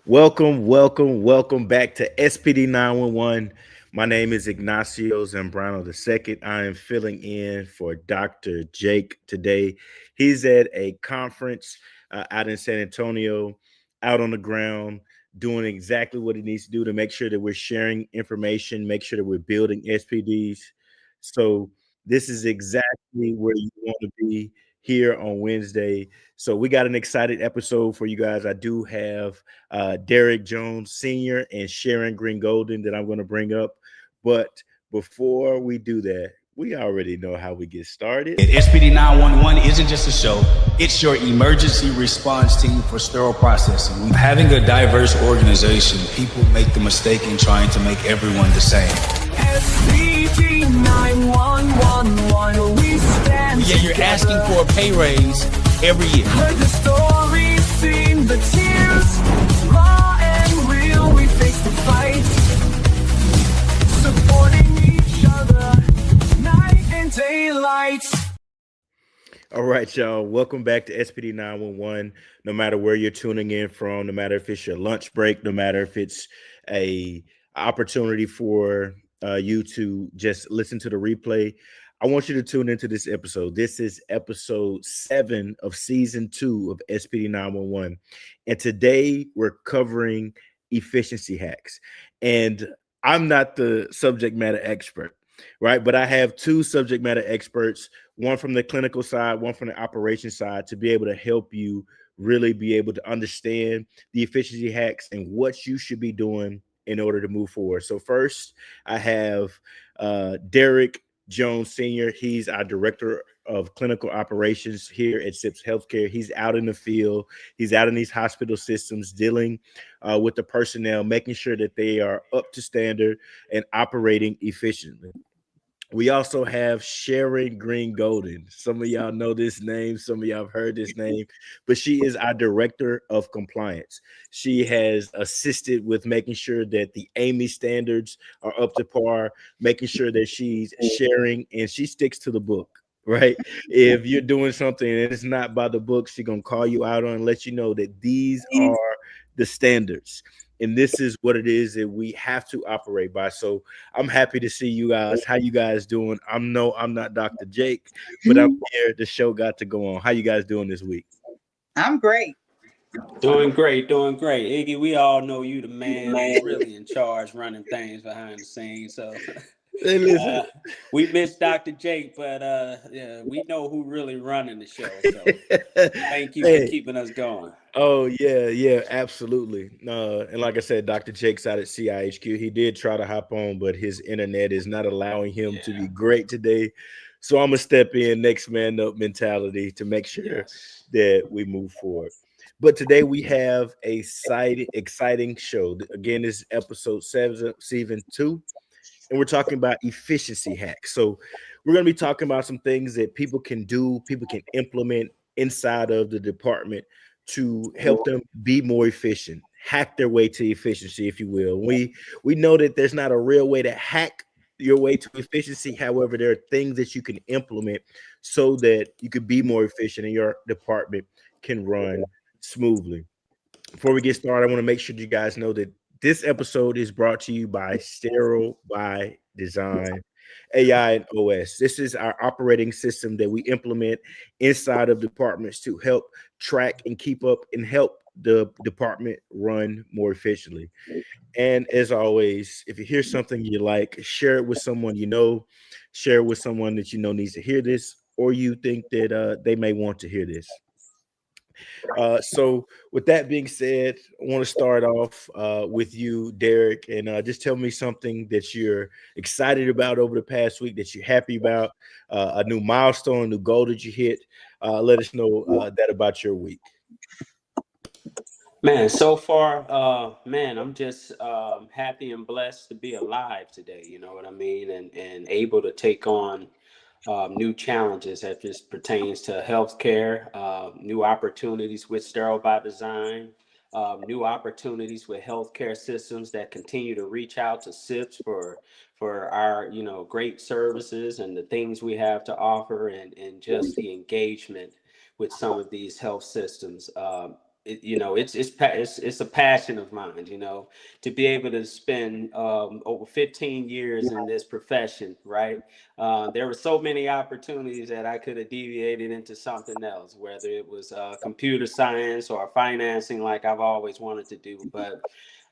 Welcome back to SPD911. My name is Ignacio Zambrano II. I am filling in for Dr. Jake today. He's at a conference out in San Antonio, out on the ground, doing exactly what he needs to do to make sure that we're sharing information, make sure that we're building SPDs. So, this is exactly where you want to be here on Wednesday. So, we got an excited episode for you guys. I do have Derrick Jones Sr. and Sharon Greene-Golden that I'm going to bring up. But before we do that, we already know how we get started. SPD 911 isn't just a show, it's your emergency response team for sterile processing. Having a diverse organization, people make the mistake in trying to make everyone the same. SPD 911, we stand Yeah, you're asking for a pay raise every year. Heard the stories, seen the tears, raw and real, we face the fight, supporting each other, night and daylight. All right, y'all. Welcome back to SPD 911. No matter where you're tuning in from, no matter if it's your lunch break, no matter if it's a opportunity for you to just listen to the replay, I want you to tune into this episode. This is episode 7 of season 2 of SPD 911. And today we're covering efficiency hacks. And I'm not the subject matter expert, right? But I have 2 subject matter experts, one from the clinical side, one from the operation side, to be able to help you really be able to understand the efficiency hacks and what you should be doing in order to move forward. So first, I have Derrick Jones Sr. He's our director of clinical operations here at SIPS Healthcare. He's out in the field. He's out in these hospital systems dealing with the personnel, making sure that they are up to standard and operating efficiently. We also have Sharon Greene-Golden. Some of y'all know this name, some of y'all have heard this name, but she is our director of compliance. She has assisted with making sure that the AMI standards are up to par, making sure that she's sharing and she sticks to the book. Right. If you're doing something and it's not by the book, she's gonna call you out on and let you know that these are the standards. And this is what it is that we have to operate by. So I'm happy to see you guys. How you guys doing? I'm not Dr. Jake, but I'm here. The show got to go on. How you guys doing this week? I'm great. Doing great. Iggy, we all know you the man who's really in charge running things behind the scenes. So Hey, listen. we miss Dr. Jake, but yeah, we know who really running the show. So thank you for keeping us going. Oh, yeah, absolutely. And like I said, Dr. Jake's out at CIHQ. He did try to hop on, but his internet is not allowing him to be great today. So I'm going to step in, next man up mentality to make sure that we move forward. But today we have a exciting show. Again, this is episode 7, season 2, and we're talking about efficiency hacks. So we're going to be talking about some things that people can do, people can implement inside of the department to help them be more efficient, hack their way to efficiency, if you will. We know that there's not a real way to hack your way to efficiency. However, there are things that you can implement so that you could be more efficient and your department can run smoothly. Before we get started, I want to make sure you guys know that this episode is brought to you by Sterile by Design AI and OS. This is our operating system that we implement inside of departments to help track and keep up and help the department run more efficiently. And as always, if you hear something you like, share it with someone you know, share it with someone that you know needs to hear this, or you think that they may want to hear this. So with that being said, I want to start off with you, Derrick, and just tell me something that you're excited about over the past week, that you're happy about, a new milestone, a new goal that you hit. Let us know that about your week. Man, so far, man, I'm just happy and blessed to be alive today. You know what I mean? And able to take on new challenges as this pertains to healthcare, new opportunities with Sterile by Design, new opportunities with healthcare systems that continue to reach out to SIPs for our great services and the things we have to offer, and just the engagement with some of these health systems. it's a passion of mine, to be able to spend over 15 years in this profession, right? There were so many opportunities that I could have deviated into something else, whether it was computer science or financing, like I've always wanted to do. But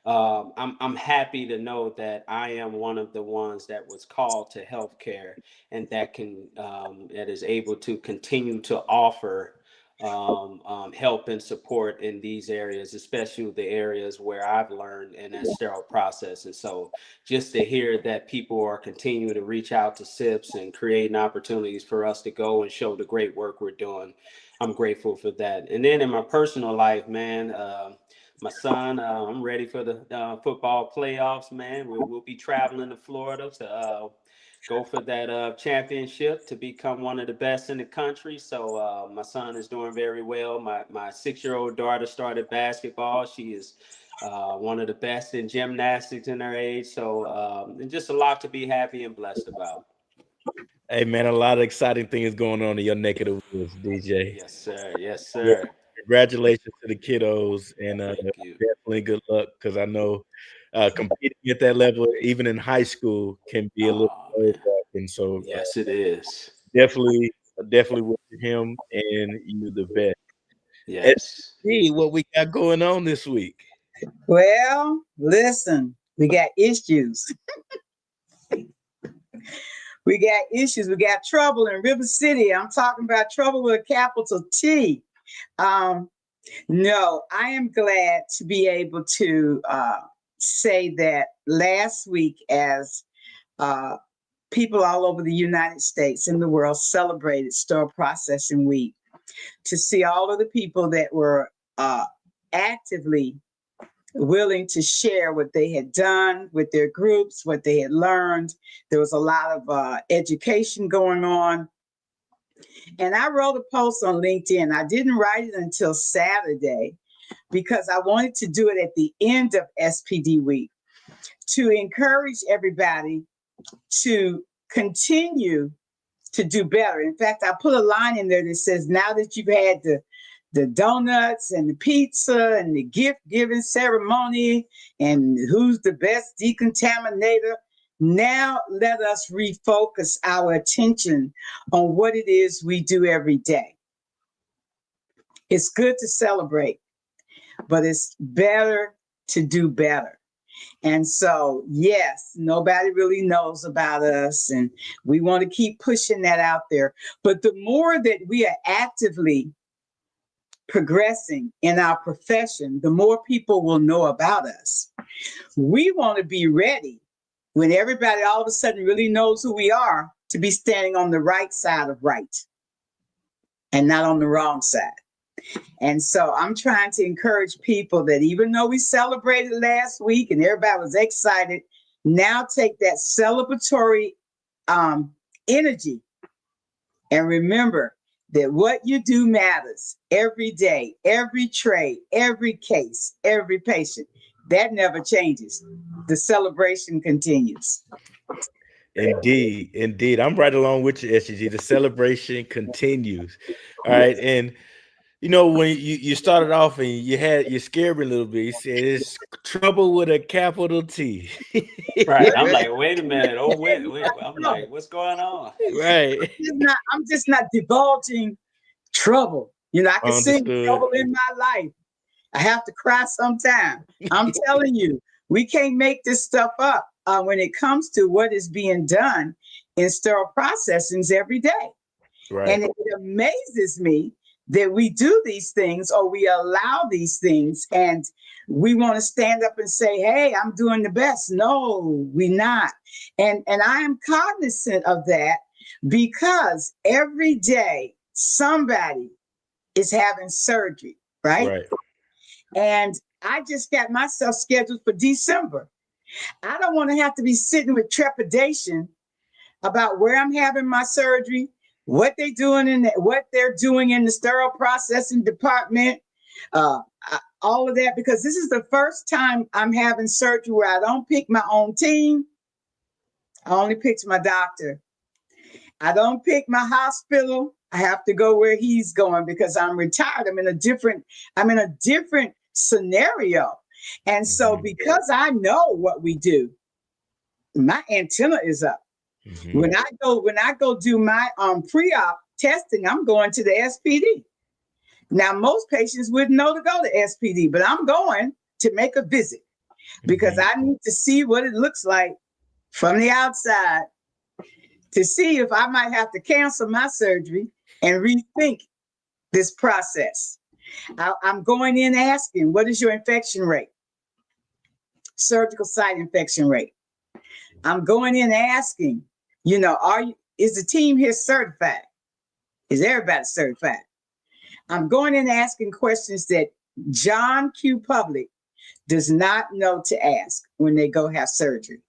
I'm happy to know that I am one of the ones that was called to healthcare, and that is able to continue to offer help and support in these areas, especially the areas where I've learned in that sterile process. And so just to hear that people are continuing to reach out to SIPs and creating opportunities for us to go and show the great work we're doing, I'm grateful for that. And then in my personal life, man, my son, I'm ready for the football playoffs, man. We'll be traveling to Florida to go for that championship to become one of the best in the country. So my son is doing very well. My 6-year-old daughter started basketball. She is one of the best in gymnastics in her age. So and just a lot to be happy and blessed about. Hey man, a lot of exciting things going on in your neck of the woods, DJ. Yes, sir. Yes, Yeah, sir. congratulations to the kiddos, and Thank you. definitely good luck, because I know competing at that level, even in high school, can be a little Oh, man. nerve-wracking. So Yes, it is. definitely wish him and you the best. Yes. See what we got going on this week. Well, listen, we got issues. We got issues. We got trouble in River City. I'm talking about trouble with a capital T. No, I am glad to be able to say that last week, as people all over the United States and the world celebrated Sterile Processing Week, to see all of the people that were actively willing to share what they had done with their groups, what they had learned. There was a lot of education going on. And I wrote a post on LinkedIn. I didn't write it until Saturday because I wanted to do it at the end of SPD week to encourage everybody to continue to do better. In fact, I put a line in there that says, now that you've had the donuts and the pizza and the gift giving ceremony and who's the best decontaminator, now let us refocus our attention on what it is we do every day. It's good to celebrate, but it's better to do better. And so, yes, nobody really knows about us, and we want to keep pushing that out there. But the more that we are actively progressing in our profession, the more people will know about us. We want to be ready when everybody all of a sudden really knows who we are, to be standing on the right side of right and not on the wrong side. And so I'm trying to encourage people that even though we celebrated last week and everybody was excited, now take that celebratory energy and remember that what you do matters every day, every trade, every case, every patient. That never changes. The celebration continues. Indeed, indeed. I'm right along with you, SG. The celebration continues. All right. And when you started off and you scared me a little bit. You said it's trouble with a capital T. Right. I'm like, wait a minute. Oh, wait. I'm like, what's going on? Right. I'm just not divulging trouble. I can sing trouble in my life. I have to cry sometime. I'm telling you, we can't make this stuff up when it comes to what is being done in sterile processings every day. Right. And it amazes me that we do these things, or we allow these things, and we want to stand up and say, hey, I'm doing the best. No, we're not. And I am cognizant of that, because every day somebody is having surgery, right? Right. And I just got myself scheduled for December. I don't want to have to be sitting with trepidation about where I'm having my surgery, what they're doing in the sterile processing department, all of that, because this is the first time I'm having surgery where I don't pick my own team. I only picked my doctor. I don't pick my hospital. I have to go where he's going because I'm retired. I'm in a different scenario. And so Mhm. because I know what we do, my antenna is up. Mhm. When I go do my pre-op testing, I'm going to the SPD. Now, most patients wouldn't know to go to SPD, but I'm going to make a visit because Mhm. I need to see what it looks like from the outside to see if I might have to cancel my surgery and rethink this process. I'm going in asking, what is your infection rate? Surgical site infection rate. I'm going in asking, is the team here certified? Is everybody certified? I'm going in asking questions that John Q. Public does not know to ask when they go have surgery.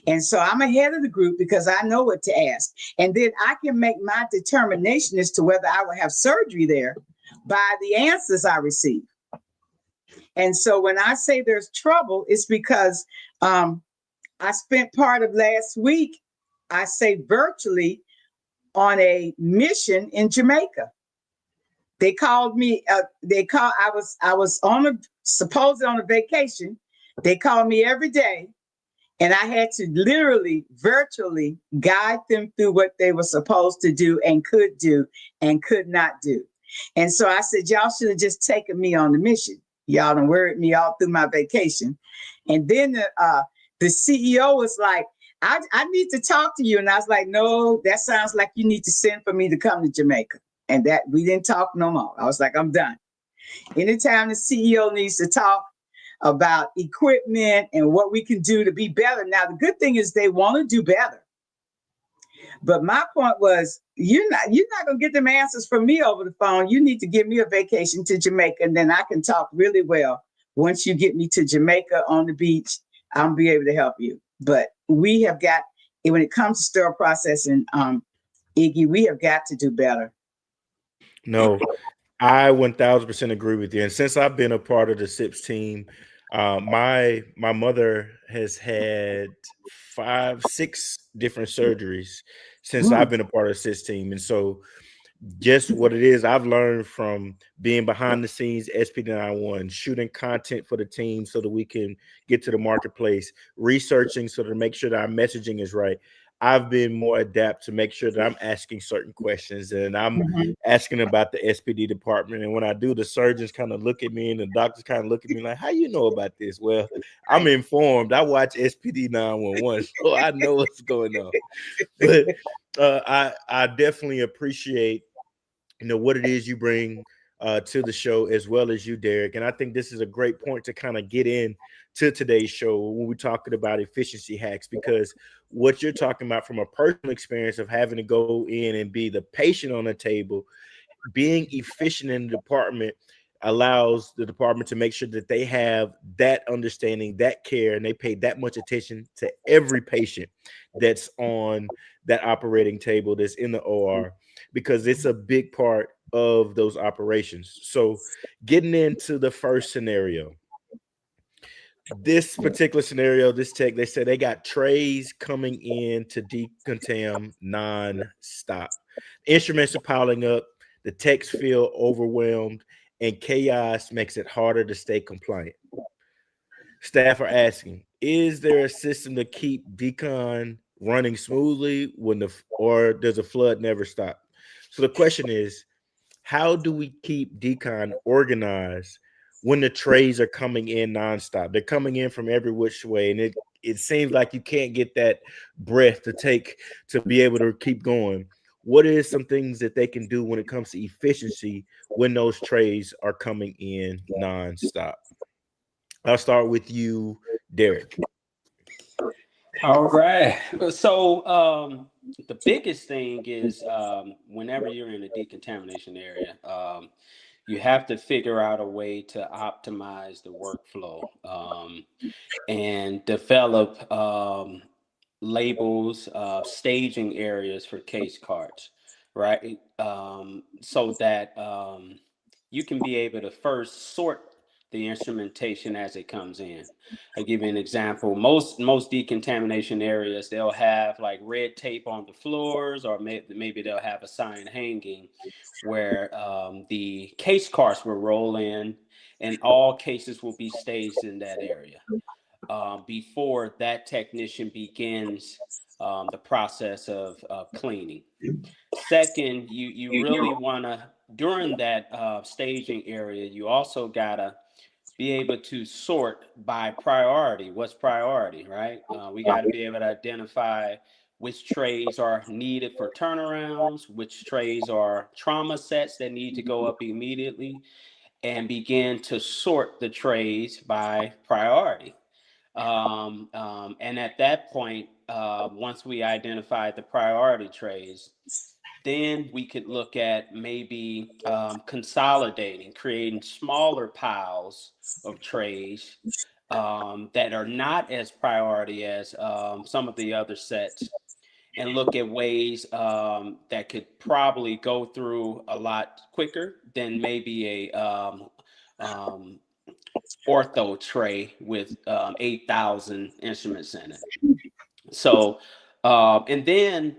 And so I'm ahead of the group because I know what to ask. And then I can make my determination as to whether I will have surgery there by the answers I receive. And so when I say there's trouble, it's because I spent part of last week, I say virtually, on a mission in Jamaica. They called me. I was supposedly on a vacation. They called me every day, and I had to literally, virtually guide them through what they were supposed to do and could not do. And so I said, y'all should have just taken me on the mission. Y'all done worried me all through my vacation. And then the CEO was like, I need to talk to you. And I was like, no, that sounds like you need to send for me to come to Jamaica. And that we didn't talk no more. I was like, I'm done. Anytime the CEO needs to talk about equipment and what we can do to be better. Now, the good thing is they want to do better. But my point was, you're not going to get them answers from me over the phone. You need to give me a vacation to Jamaica, and then I can talk really well. Once you get me to Jamaica on the beach, I'll be able to help you. But we have got, when it comes to sterile processing, Iggy, we have got to do better. No, I 1000% agree with you. And since I've been a part of the SIPS team, my mother has had 5, 6 different surgeries since I've Mm. been a part of the SIPS team. And so just what it is, I've learned from being behind the scenes, SPD911, shooting content for the team so that we can get to the marketplace, researching so to make sure that our messaging is right. I've been more adept to make sure that I'm asking certain questions and I'm Mhm. asking about the SPD department. And when I do, the surgeons kind of look at me and the doctors kind of look at me like, how you know about this? Well, I'm informed. I watch SPD 911, so I know what's going on. But I definitely appreciate what it is you bring to the show, as well as you, Derrick. And I think this is a great point to kind of get in to today's show when we're talking about efficiency hacks, because what you're talking about from a personal experience of having to go in and be the patient on the table, being efficient in the department allows the department to make sure that they have that understanding, that care, and they pay that much attention to every patient that's on that operating table, that's in the OR, because it's a big part of those operations. So getting into the first scenario, this particular scenario, this tech, they said they got trays coming in to decontam non-stop. Instruments are piling up, the techs feel overwhelmed, and chaos makes it harder to stay compliant. Staff are asking, is there a system to keep decon running smoothly or does a flood never stop? So the question is, how do we keep decon organized when the trays are coming in nonstop? They're coming in from every which way, and it seems like you can't get that breath to take to be able to keep going. What is some things that they can do when it comes to efficiency when those trays are coming in nonstop? I'll start with you, Derrick. All right. So the biggest thing is whenever you're in a decontamination area, you have to figure out a way to optimize the workflow and develop labels, staging areas for case cards, right? So that you can be able to first sort the instrumentation as it comes in. I'll give you an example. Most decontamination areas, they'll have like red tape on the floors, or maybe they'll have a sign hanging where the case carts will roll in and all cases will be staged in that area before that technician begins the process of cleaning. Second, you really want to, during that staging area, you also got to be able to sort by priority. What's priority, right? We got to be able to identify which trays are needed for turnarounds, which trays are trauma sets that need to go up immediately, and begin to sort the trays by priority. And at that point, once we identify the priority trays, then we could look at maybe consolidating, creating smaller piles of trays that are not as priority as some of the other sets, and look at ways that could probably go through a lot quicker than maybe a ortho tray with 8,000 instruments in it. So, and then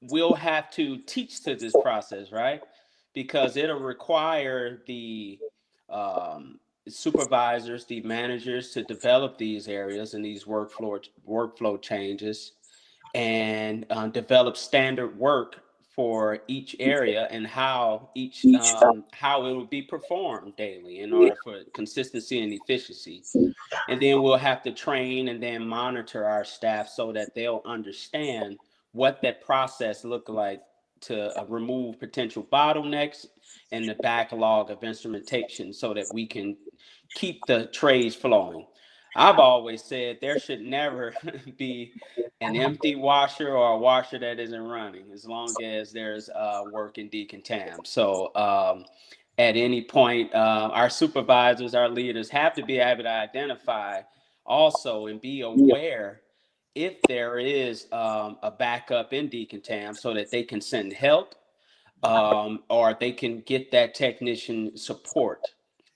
we'll have to teach to this process, right? Because it'll require the supervisors, the managers to develop these areas and these workflow changes, and develop standard work for each area and how how it will be performed daily in order for consistency and efficiency. And then we'll have to train and then monitor our staff so that they'll understand what that process look like to remove potential bottlenecks and the backlog of instrumentation so that we can keep the trays flowing. I've always said there should never be an empty washer or a washer that isn't running as long as there's work in decontam. So at any point, our supervisors, our leaders have to be able to identify also and be aware if there is a backup in decontam so that they can send help or they can get that technician support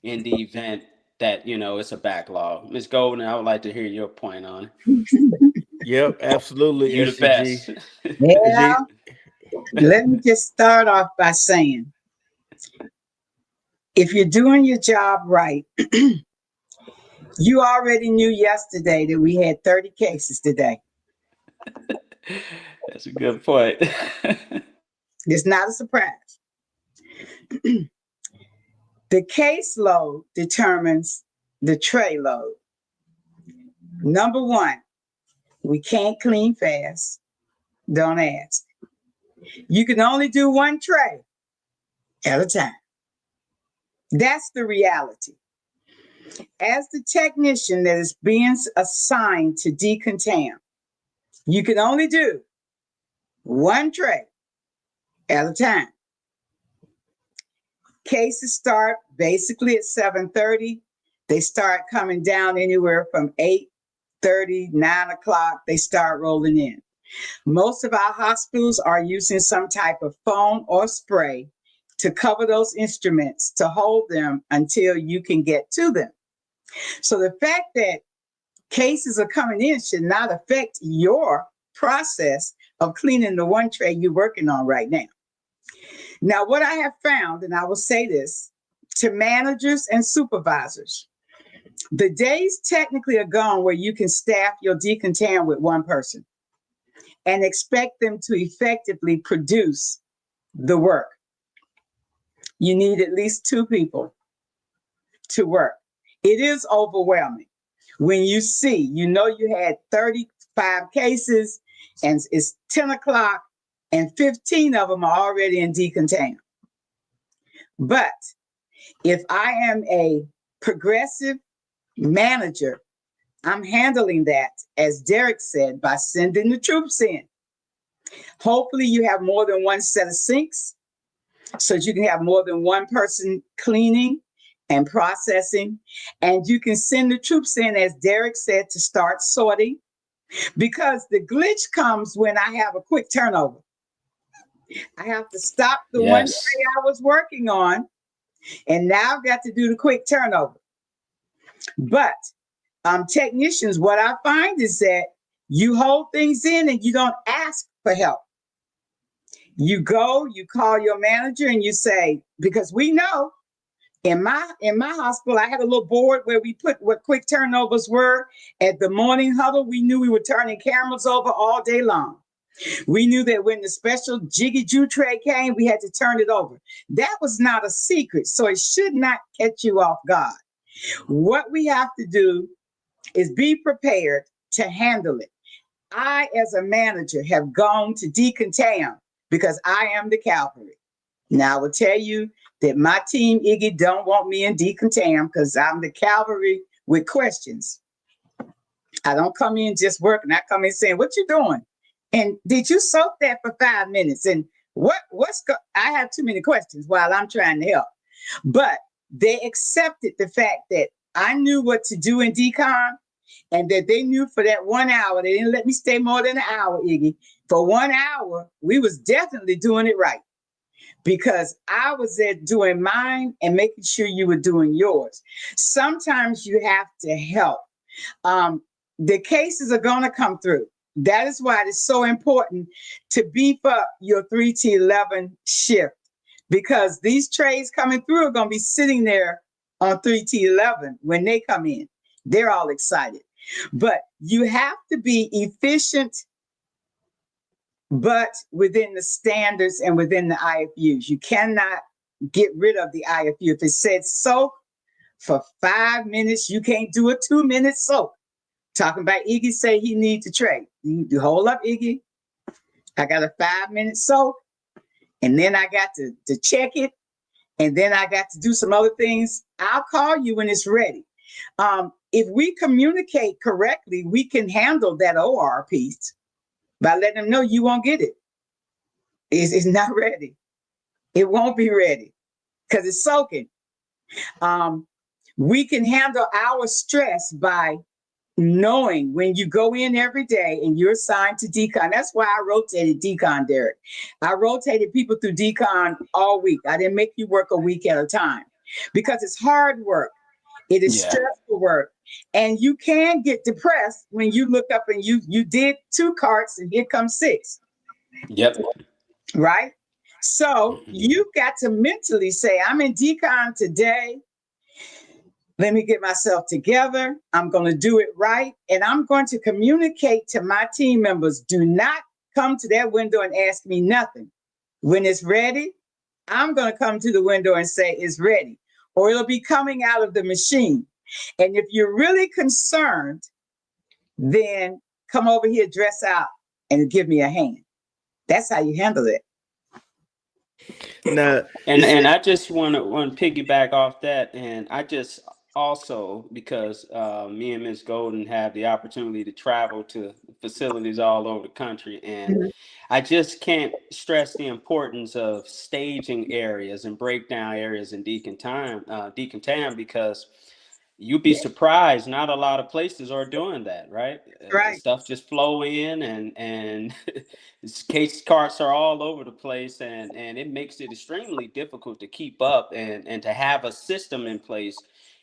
in the event that, you know, it's a backlog. Ms. Golden, I would like to hear your point on it. Yep, absolutely. You the best. Yeah, let me just start off by saying, if you're doing your job right, you already knew yesterday that we had 30 cases today. That's a good point. It's not a surprise. The caseload determines the tray load. Number one, we can't clean fast. Don't ask. You can only do one tray at a time. That's the reality. As the technician that is being assigned to decontam, you can only do one tray at a time. Cases start basically at 7:30. They start coming down anywhere from 8:30, 9 o'clock. They start rolling in. Most of our hospitals are using some type of foam or spray to cover those instruments to hold them until you can get to them. So the fact that cases are coming in should not affect your process of cleaning the one tray you're working on right now. Now, what I have found, and I will say this to managers and supervisors, the days technically are gone where you can staff your decontam with one person and expect them to effectively produce the work. You need at least two people to work. It is overwhelming when you see, you know, you had 35 cases and it's 10 o'clock and 15 of them are already in decontam. But if I am a progressive manager, I'm handling that, as Derrick said, by sending the troops in. Hopefully you have more than one set of sinks so that you can have more than one person cleaning and processing. And you can send the troops in, as Derrick said, to start sorting. Because the glitch comes when I have a quick turnover. I have to stop the one tray I was working on, and now I've got to do the quick turnover. But technicians, what I find is that you hold things in and you don't ask for help. You go, you call your manager and you say, because we know in my hospital, I had a little board where we put what quick turnovers were. At the morning huddle, we knew we were turning cameras over all day long. We knew that when the special Jiggy Jew tray came, we had to turn it over. That was not a secret, so it should not catch you off guard. What we have to do is be prepared to handle it. I, as a manager, have gone to decontam because I am the cavalry. Now, I will tell you that my team, Iggy, don't want me in decontam because I'm the cavalry with questions. I don't come in just working. I come in saying, what you doing? And did you soak that for 5 minutes? And I have too many questions while I'm trying to help. But they accepted the fact that I knew what to do in decon and that they knew for that 1 hour, they didn't let me stay more than an hour, Iggy. For 1 hour, we was definitely doing it right because I was there doing mine and making sure you were doing yours. Sometimes you have to help. The cases are going to come through. That is why it's so important to beef up your 3 to 11 shift because these trays coming through are going to be sitting there on 3 to 11 when they come in. They're all excited. But you have to be efficient, but within the standards and within the IFUs. You cannot get rid of the IFU. If it said soak for 5 minutes, you can't do a 2-minute soak. Talking about Iggy say he needs a tray. You hold up, Iggy. I got a 5-minute soak, and then I got to check it, and then I got to do some other things. I'll call you when it's ready. If we communicate correctly, we can handle that OR piece by letting them know you won't get it. It's not ready. It won't be ready because it's soaking. We can handle our stress by knowing when you go in every day and you're assigned to decon. That's why I rotated decon, Derrick. I rotated people through decon all week. I didn't make you work a week at a time because it's hard work. It is stressful work. And you can get depressed when you look up and you did 2 carts and here comes 6. Yep. Right? So you've got to mentally say, I'm in decon today. Let me get myself together. I'm going to do it right. And I'm going to communicate to my team members. Do not come to that window and ask me nothing. When it's ready, I'm going to come to the window and say it's ready. Or it'll be coming out of the machine. And if you're really concerned, then come over here, dress out, and give me a hand. That's how you handle it. Now, And I just want to piggyback off that, and I just also, because me and Ms. Golden have the opportunity to travel to facilities all over the country, and I just can't stress the importance of staging areas and breakdown areas in decontam, because you'd be surprised. Not a lot of places are doing that, right? Right. Stuff just flow in, and case carts are all over the place, and it makes it extremely difficult to keep up and to have a system in place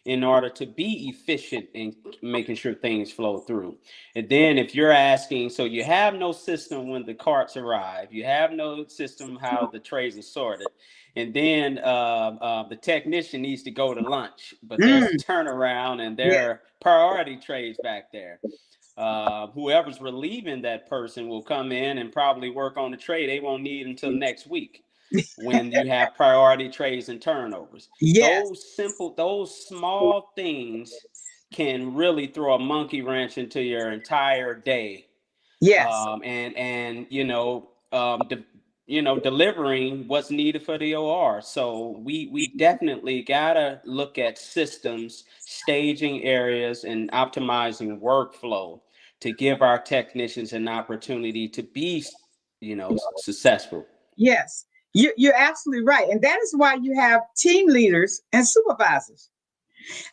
in order to be efficient in making sure things flow through. And then if you're asking, so you have no system when the carts arrive, you have no system how the trays are sorted, and then the technician needs to go to lunch, but there's a turnaround and there are priority trays back there. Whoever's relieving that person will come in and probably work on the tray they won't need until next week when you have priority trays and turnovers. Yes. Those small things can really throw a monkey wrench into your entire day. Yes. Delivering what's needed for the OR. So we definitely gotta look at systems, staging areas, and optimizing workflow to give our technicians an opportunity to be, successful. Yes. You're absolutely right. And that is why you have team leaders and supervisors.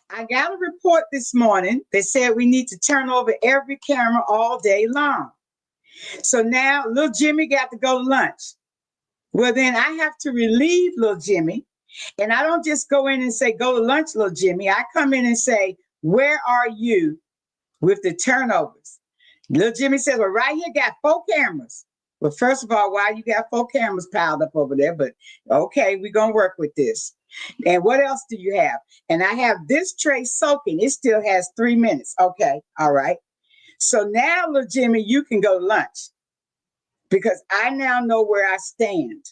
I got a report this morning that said we need to turn over every camera all day long. So now little Jimmy got to go to lunch. Well, then I have to relieve little Jimmy. And I don't just go in and say, go to lunch, little Jimmy. I come in and say, where are you with the turnovers? Little Jimmy says, well, right here got 4 cameras. Well, first of all, why you got 4 cameras piled up over there? But okay, we're going to work with this. And what else do you have? And I have this tray soaking. It still has 3 minutes. Okay, all right. So now, little Jimmy, you can go lunch because I now know where I stand.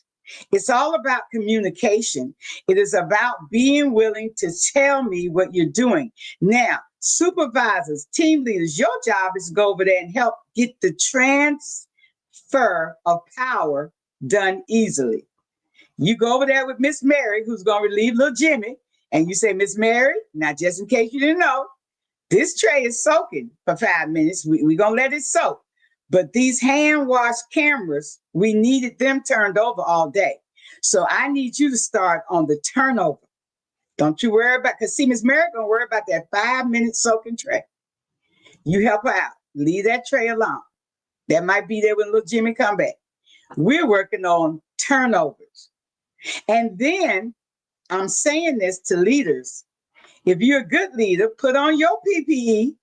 It's all about communication. It is about being willing to tell me what you're doing. Now, supervisors, team leaders, your job is to go over there and help get the transfer of power done easily. You go over there with Miss Mary, who's going to relieve little Jimmy, and you say, Miss Mary, now just in case you didn't know, this tray is soaking for 5 minutes. We're going to let it soak. But these hand wash cameras, we needed them turned over all day. So I need you to start on the turnover. Don't you worry about, because see, Miss Mary going to worry about that 5-minute soaking tray. You help her out. Leave that tray alone. That might be there when little Jimmy come back. We're working on turnovers. And then I'm saying this to leaders. If you're a good leader, put on your PPE,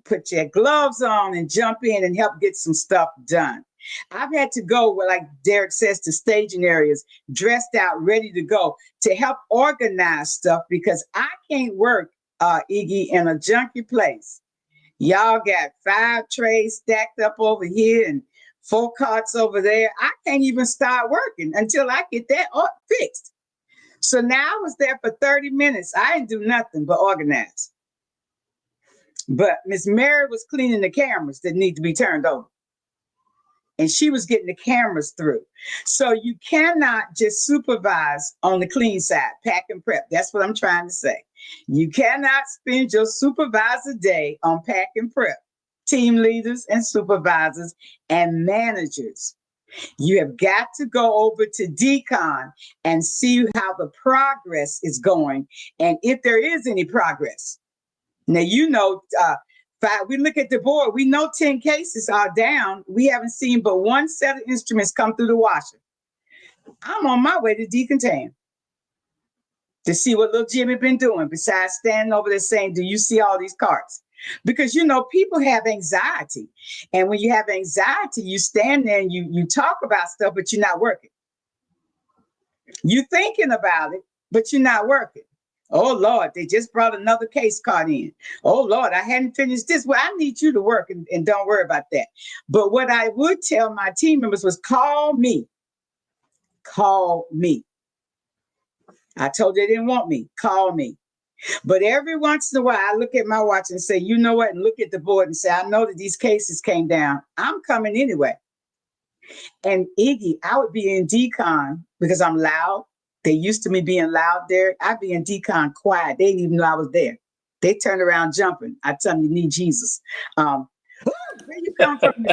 put your gloves on and jump in and help get some stuff done. I've had to go, where, like Derrick says, to staging areas, dressed out, ready to go, to help organize stuff because I can't work, Iggy, in a junky place. Y'all got 5 trays stacked up over here and 4 carts over there. I can't even start working until I get that fixed. So now I was there for 30 minutes. I didn't do nothing but organize. But Miss Mary was cleaning the cameras that need to be turned over. And she was getting the cameras through. So you cannot just supervise on the clean side, pack and prep. That's what I'm trying to say. You cannot spend your supervisor day on pack and prep. Team leaders and supervisors and managers. You have got to go over to Decon and see how the progress is going and if there is any progress. Now, you know, we look at the board, we know 10 cases are down. We haven't seen but 1 set of instruments come through the washer. I'm on my way to decontam to see what little Jimmy been doing besides standing over there saying, do you see all these carts? Because, you know, people have anxiety. And when you have anxiety, you stand there and you talk about stuff, but you're not working. You're thinking about it, but you're not working. Oh, Lord, they just brought another case card in. Oh, Lord, I hadn't finished this. Well, I need you to work and don't worry about that. But what I would tell my team members was call me. Call me. I told you they didn't want me. Call me. But every once in a while, I look at my watch and say, you know what? And look at the board and say, I know that these cases came down. I'm coming anyway. And Iggy, I would be in decon because I'm loud. They used to me being loud there. I'd be in decon quiet. They didn't even know I was there. They turned around jumping. I tell them, you need Jesus. Where you come from?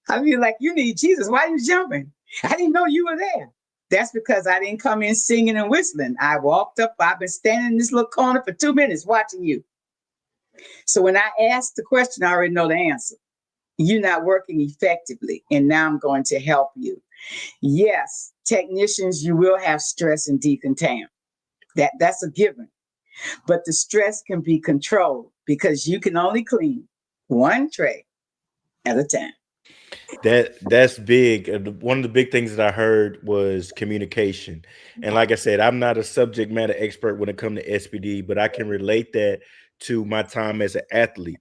I'd be like, you need Jesus. Why are you jumping? I didn't know you were there. That's because I didn't come in singing and whistling. I walked up. I've been standing in this little corner for 2 minutes watching you. So when I ask the question, I already know the answer. You're not working effectively, and now I'm going to help you. Yes, technicians, you will have stress and decontam. That's a given. But the stress can be controlled because you can only clean 1 tray at a time. That's big. One of the big things that I heard was communication. And like I said, I'm not a subject matter expert when it comes to SPD, but I can relate that to my time as an athlete.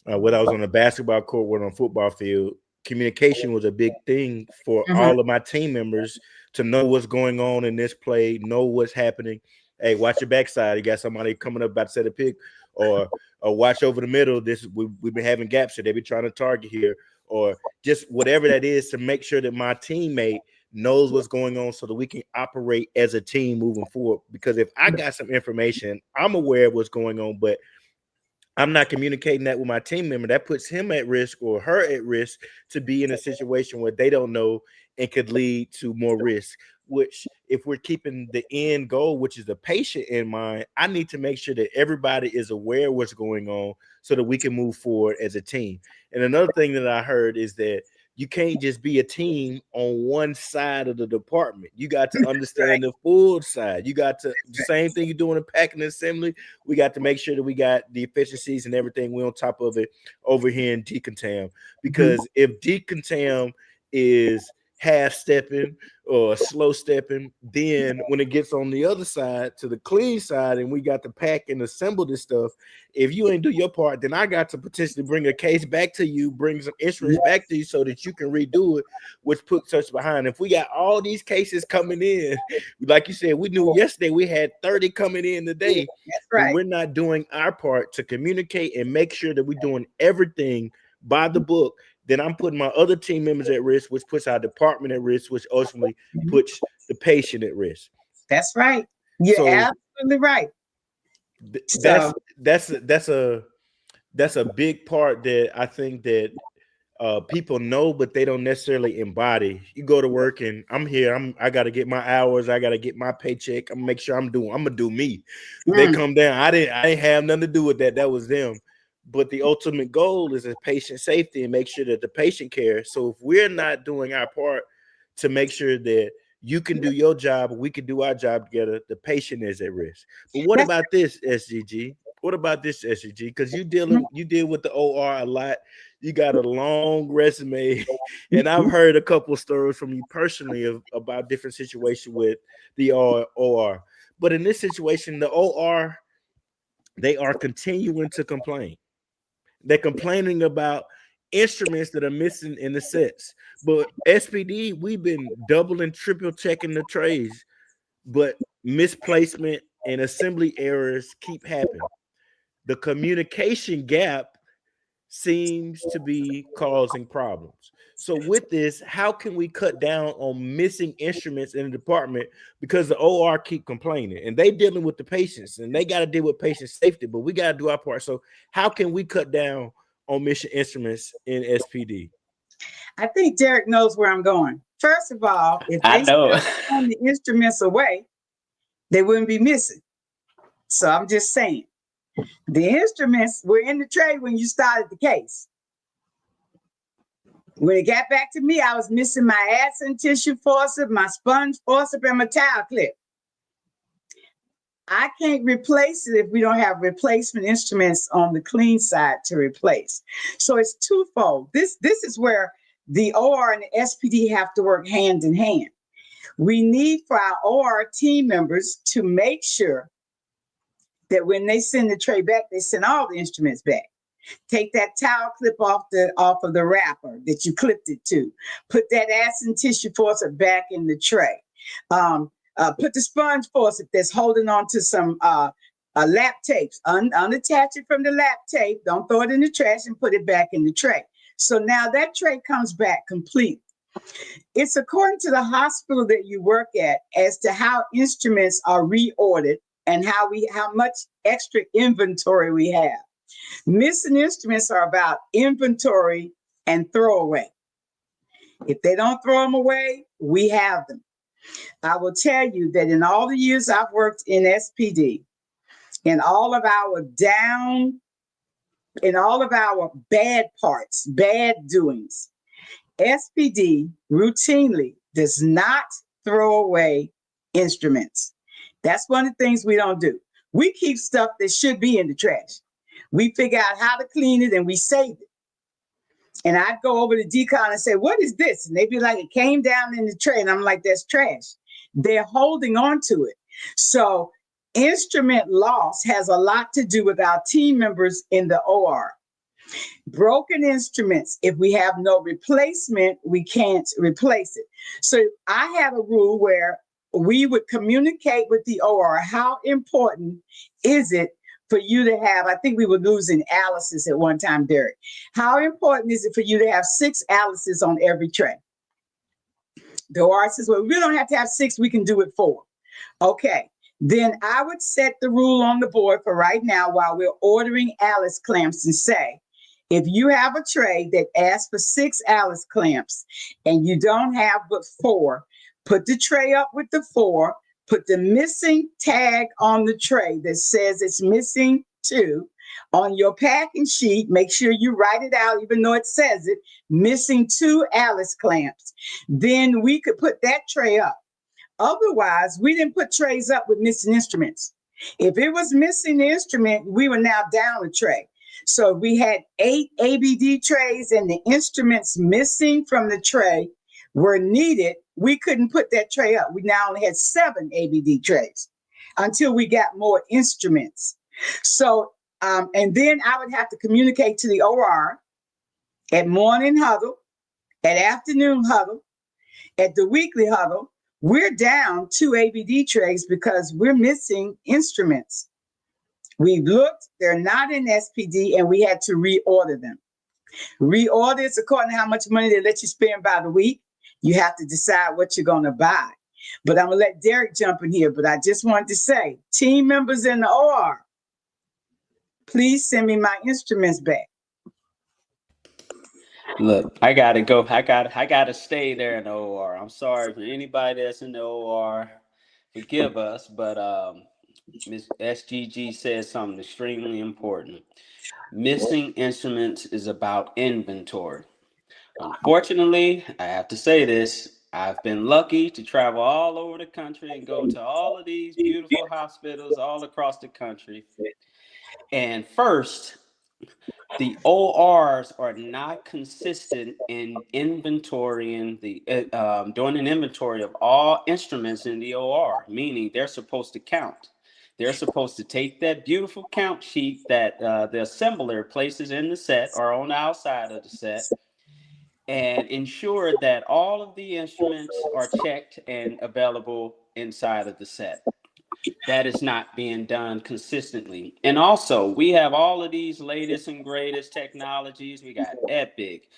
Whether I was on a basketball court or on a football field, communication was a big thing for all of my team members to know what's going on in this play, know what's happening. Hey, watch your backside. You got somebody coming up about to set a pick, or watch over the middle. We've been having gaps here. They be trying to target here, or just whatever that is to make sure that my teammate knows what's going on so that we can operate as a team moving forward. Because if I got some information, I'm aware of what's going on, but I'm not communicating that with my team member, that puts him at risk or her at risk to be in a situation where they don't know and could lead to more risk, which if we're keeping the end goal, which is the patient in mind, I need to make sure that everybody is aware of what's going on so that we can move forward as a team. And another thing that I heard is that you can't just be a team on one side of the department. You got to understand Right. the full side. You got to, the same thing you're doing in packing and assembly. We got to make sure that we got the efficiencies and everything. We on top of it over here in decontam, because if decontam is half stepping or slow stepping, then when it gets on the other side to the clean side and we got to pack and assemble this stuff, if you ain't do your part, then I got to potentially bring a case back to you, bring some instruments back to you so that you can redo it, which puts us behind. If we got all these cases coming in, like you said, we knew yesterday we had 30 coming in today. That's but right. we're not doing our part to communicate and make sure that we're doing everything by the book, then I'm putting my other team members at risk, which puts our department at risk, which ultimately puts the patient at risk. That's right. You're So absolutely right. that's a big part that I think that people know, but they don't necessarily embody. You go to work and I'm here. I got to get my hours. I got to get my paycheck. I'm gonna make sure I'm gonna do me. They come down. I didn't have nothing to do with that. That was them. But the ultimate goal is patient safety and make sure that the patient cares. So if we're not doing our part to make sure that you can do your job, we can do our job together, the patient is at risk. But what about this, SGG? What about this, SGG? Because you deal with the OR a lot. You got a long resume, and I've heard a couple of stories from you personally about different situations with the OR. But in this situation, the OR, they are continuing to complain. They're complaining about instruments that are missing in the sets. But SPD, we've been double and triple checking the trays, but misplacement and assembly errors keep happening. The communication gap seems to be causing problems. So with this, how can we cut down on missing instruments in the department? Because the OR keep complaining and they dealing with the patients and they got to deal with patient safety, but we got to do our part. So how can we cut down on missing instruments in SPD? I think Derrick knows where I'm going. First of all, if they start throwing the instruments away, they wouldn't be missing. So I'm just saying, the instruments were in the tray when you started the case. When it got back to me, I was missing my Adson tissue forceps, my sponge forceps, and my towel clip. I can't replace it if we don't have replacement instruments on the clean side to replace. So it's twofold. This is where the OR and the SPD have to work hand in hand. We need for our OR team members to make sure that when they send the tray back, they send all the instruments back. Take that towel clip off of the wrapper that you clipped it to. Put that Adson tissue forceps back in the tray. Put the sponge forceps that's holding on to some lap tapes. Unattach it from the lap tape. Don't throw it in the trash and put it back in the tray. So now that tray comes back complete. It's according to the hospital that you work at as to how instruments are reordered and how much extra inventory we have. Missing instruments are about inventory and throwaway. If they don't throw them away, we have them. I will tell you that in all the years I've worked in SPD, in all of our bad parts, bad doings, SPD routinely does not throw away instruments. That's one of the things we don't do. We keep stuff that should be in the trash. We figure out how to clean it and we save it. And I'd go over to Decon and say, what is this? And they'd be like, it came down in the tray. And I'm like, that's trash. They're holding on to it. So instrument loss has a lot to do with our team members in the OR. Broken instruments, if we have no replacement, we can't replace it. So I have a rule where we would communicate with the OR. How important is it for you to have, I think we were losing Alice's at one time, Derrick. How important is it for you to have 6 Alice's on every tray? The OR says, well, we don't have to have 6, we can do it 4. Okay, then I would set the rule on the board for right now while we're ordering Alice clamps and say, if you have a tray that asks for 6 Alice clamps and you don't have but 4, put the tray up with the 4, put the missing tag on the tray that says it's missing 2, On your packing sheet, make sure you write it out, even though it says it, missing 2 Alice clamps. Then we could put that tray up. Otherwise, we didn't put trays up with missing instruments. If it was missing the instrument, we were now down a tray. So we had 8 ABD trays and the instruments missing from the tray were needed. We couldn't put that tray up. We now only had 7 ABD trays until we got more instruments. So, and then I would have to communicate to the OR at morning huddle, at afternoon huddle, at the weekly huddle. We're down 2 ABD trays because we're missing instruments. We looked, they're not in SPD, and we had to reorder them. Reorder is according to how much money they let you spend by the week. You have to decide what you're going to buy. But I'm going to let Derrick jump in here. But I just wanted to say, team members in the OR, please send me my instruments back. Look, I gotta go. I gotta stay there in the OR. I'm sorry for anybody that's in the OR. Forgive us, but Ms. SGG says something extremely important. Missing instruments is about inventory. Unfortunately, I have to say this. I've been lucky to travel all over the country and go to all of these beautiful hospitals all across the country. And first, the ORs are not consistent in inventorying doing an inventory of all instruments in the OR, meaning they're supposed to count. They're supposed to take that beautiful count sheet that the assembler places in the set or on the outside of the set and ensure that all of the instruments are checked and available inside of the set. That is not being done consistently. And also, we have all of these latest and greatest technologies. We got Epic,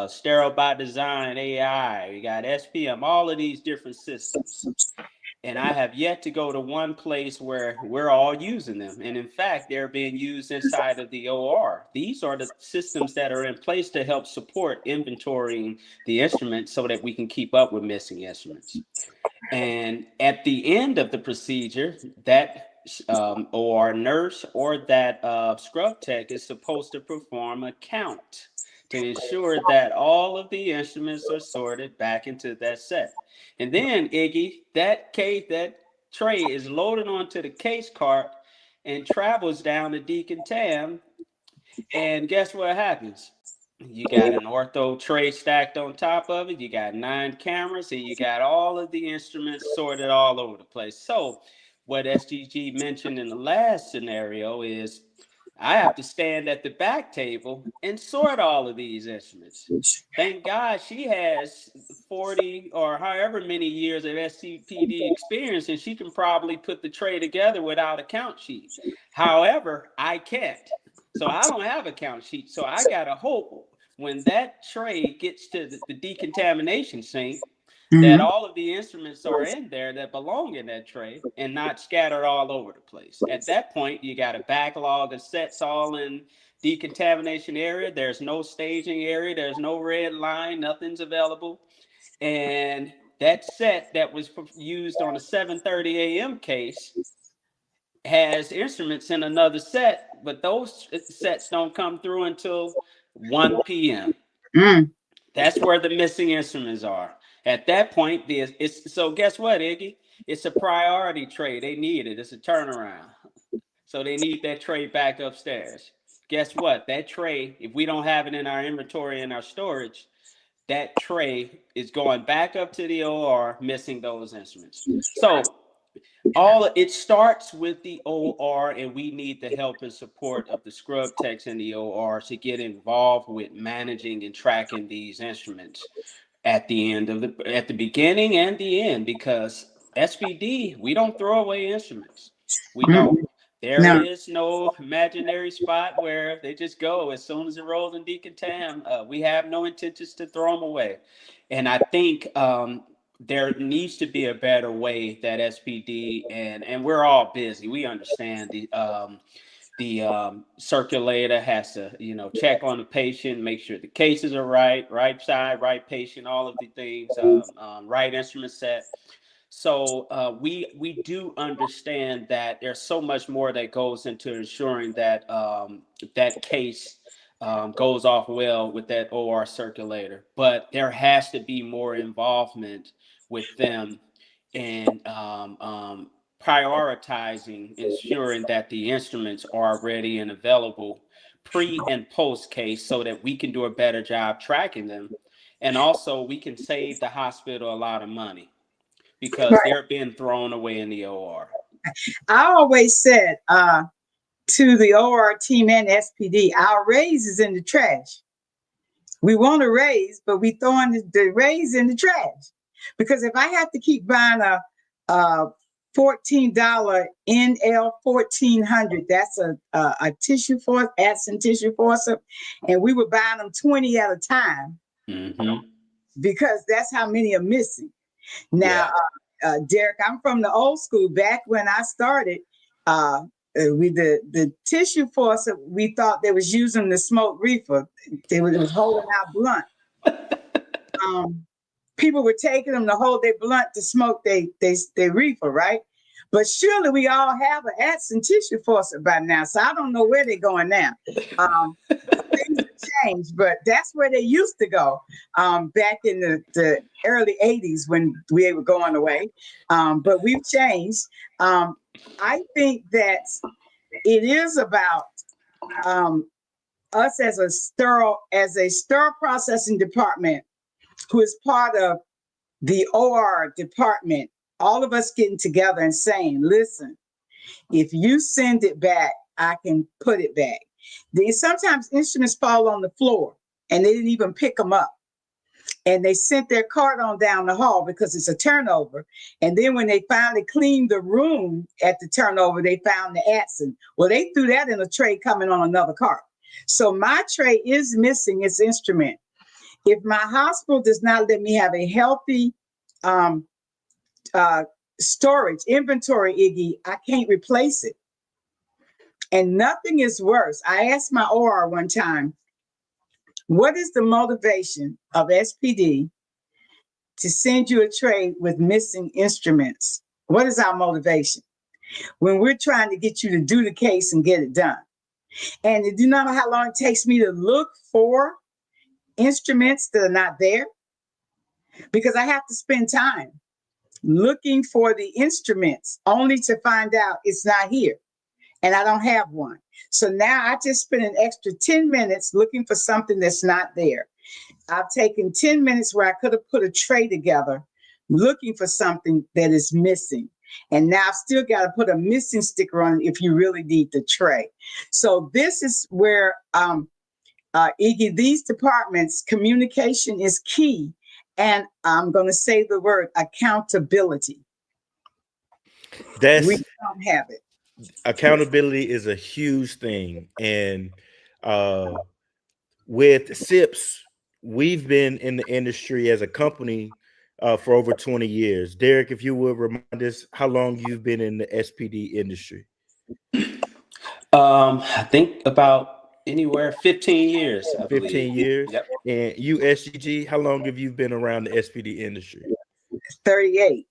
Sterile by Design, AI, we got SPM, all of these different systems. And I have yet to go to one place where we're all using them. And in fact, they're being used inside of the OR. These are the systems that are in place to help support inventorying the instruments so that we can keep up with missing instruments. And at the end of the procedure, that OR nurse or that scrub tech is supposed to perform a count to ensure that all of the instruments are sorted back into that set. And then, Iggy, that tray is loaded onto the case cart and travels down to Decontam. And guess what happens? You got an ortho tray stacked on top of it. You got 9 cameras, and you got all of the instruments sorted all over the place. So what SGG mentioned in the last scenario is I have to stand at the back table and sort all of these instruments. Thank God she has 40 or however many years of SCPD experience, and she can probably put the tray together without a count sheet. However, I can't. So I don't have a count sheet. So I got to hope when that tray gets to the decontamination sink, that all of the instruments are in there that belong in that tray and not scattered all over the place. At that point, you got a backlog of sets all in decontamination area. There's no staging area. There's no red line. Nothing's available. And that set that was used on a 7:30 a.m. case has instruments in another set, but those sets don't come through until 1 p.m. That's where the missing instruments are. At that point, so guess what, Iggy? It's a priority tray. They need it. It's a turnaround. So they need that tray back upstairs. Guess what? That tray, if we don't have it in our inventory and our storage, that tray is going back up to the OR, missing those instruments. So it starts with the OR, and we need the help and support of the scrub techs in the OR to get involved with managing and tracking these instruments at the beginning and the end, because SPD, we don't throw away instruments. We don't. There is no imaginary spot where they just go as soon as it rolls in decontam. We have no intentions to throw them away. And I think there needs to be a better way that SPD, and we're all busy. We understand the circulator has to, check on the patient, make sure the cases are right side, right patient, all of the things, right instrument set. So we do understand that there's so much more that goes into ensuring that that case goes off well with that OR circulator, but there has to be more involvement with them and prioritizing, ensuring that the instruments are ready and available pre and post case so that we can do a better job tracking them. And also we can save the hospital a lot of money because Right. they're being thrown away in the OR. I always said to the OR team and SPD, our raise is in the trash. We want a raise, but we throwing the raise in the trash. Because if I have to keep buying a $14 NL 1400, that's a tissue force, Adson tissue forceps, and we were buying them 20 at a time because that's how many are missing. Now, Derrick, I'm from the old school. Back when I started, with the tissue forceps, we thought they was using the smoke reefer. It was holding out blunt. People were taking them to hold their blunt to smoke they reefer, right? But surely we all have an Adson tissue forceps by now, so I don't know where they're going now. Things have changed, but that's where they used to go back in the early 80s when we were going away. But we've changed. I think that it is about us as a sterile processing department who is part of the OR department, all of us getting together and saying, listen, if you send it back, I can put it back. Sometimes instruments fall on the floor and they didn't even pick them up. And they sent their cart on down the hall because it's a turnover. And then when they finally cleaned the room at the turnover, they found the Adson. Well, they threw that in a tray coming on another cart. So my tray is missing its instrument. If my hospital does not let me have a healthy storage inventory, Iggy, I can't replace it. And nothing is worse. I asked my OR one time, what is the motivation of SPD to send you a tray with missing instruments? What is our motivation when we're trying to get you to do the case and get it done? And do you know how long it takes me to look for instruments that are not there? Because I have to spend time looking for the instruments only to find out it's not here and I don't have one. So now I just spent an extra 10 minutes looking for something that's not there. I've taken 10 minutes where I could have put a tray together looking for something that is missing. And now I've still got to put a missing sticker on it if you really need the tray. So this is where, Iggy, these departments, communication is key. And I'm going to say the word accountability. We don't have it. Accountability is a huge thing. And with SIPS, we've been in the industry as a company for over 20 years. Derrick, if you would remind us how long you've been in the SPD industry. I think about anywhere 15 years. 15 years. Yep. And you, SGG, how long have you been around the SPD industry? 38.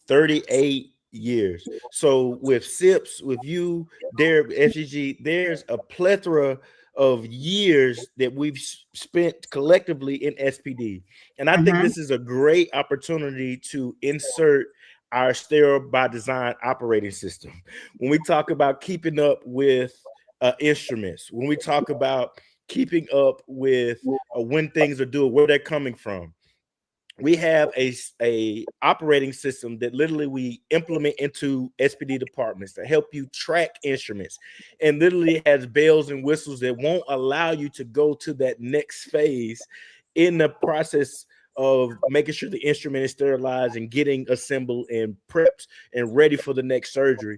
38 years. So with SIPS, with you, Derrick, SGG, there's a plethora of years that we've spent collectively in SPD. And I think this is a great opportunity to insert our Sterile by Design operating system. When we talk about keeping up with instruments, when we talk about keeping up with when things are due, where they're coming from, we have a operating system that literally we implement into SPD departments to help you track instruments, and literally has bells and whistles that won't allow you to go to that next phase in the process of making sure the instrument is sterilized and getting assembled and prepped and ready for the next surgery.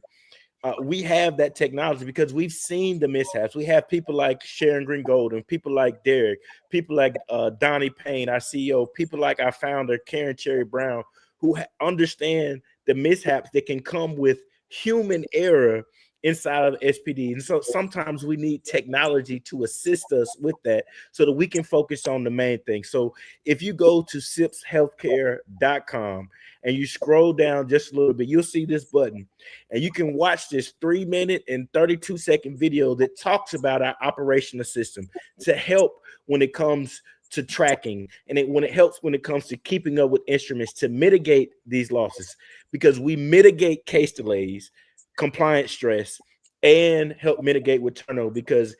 We have that technology because we've seen the mishaps. We have people like Sharon Greene-Golden, people like Derrick, people like Donnie Payne, our CEO, people like our founder, Karen Cherry Brown, who understand the mishaps that can come with human error inside of SPD. And so sometimes we need technology to assist us with that so that we can focus on the main thing. So if you go to sipshealthcare.com and you scroll down just a little bit, you'll see this button, and you can watch this 3-minute and 32-second video that talks about our operational system to help when it comes to tracking, and when it helps when it comes to keeping up with instruments to mitigate these losses, because we mitigate case delays, compliance stress, and help mitigate with turnover, because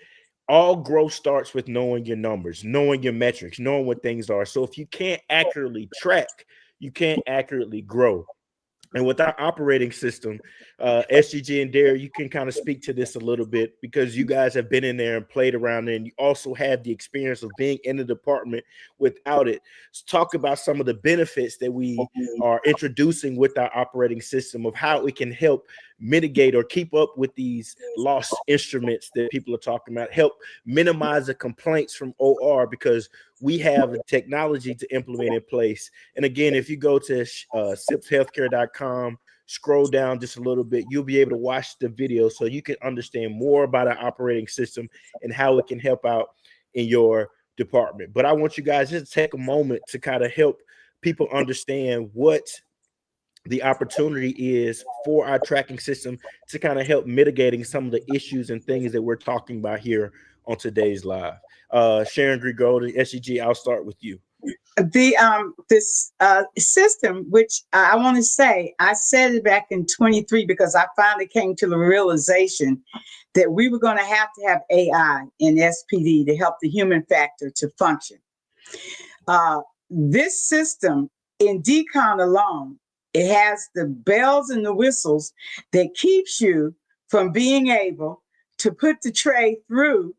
all growth starts with knowing your numbers, knowing your metrics, knowing what things are. So if you can't accurately track, you can't accurately grow. And with our operating system, SGG and Derrick, you can kind of speak to this a little bit, because you guys have been in there and played around, and you also have the experience of being in the department without it. So talk about some of the benefits that we are introducing with our operating system, of how it can help mitigate or keep up with these lost instruments that people are talking about, help minimize the complaints from OR, because we have the technology to implement in place. And again, if you go to sipshealthcare.com, scroll down just a little bit, you'll be able to watch the video so you can understand more about our operating system and how it can help out in your department. But I want you guys just to take a moment to kind of help people understand what the opportunity is for our tracking system to kind of help mitigating some of the issues and things that we're talking about here on today's live. Sharon, Greene-Golden, SEG, I'll start with you. This system, which I want to say, I said it back in 23 because I finally came to the realization that we were going to have AI in SPD to help the human factor to function. This system in Decon alone, it has the bells and the whistles that keeps you from being able to put the tray through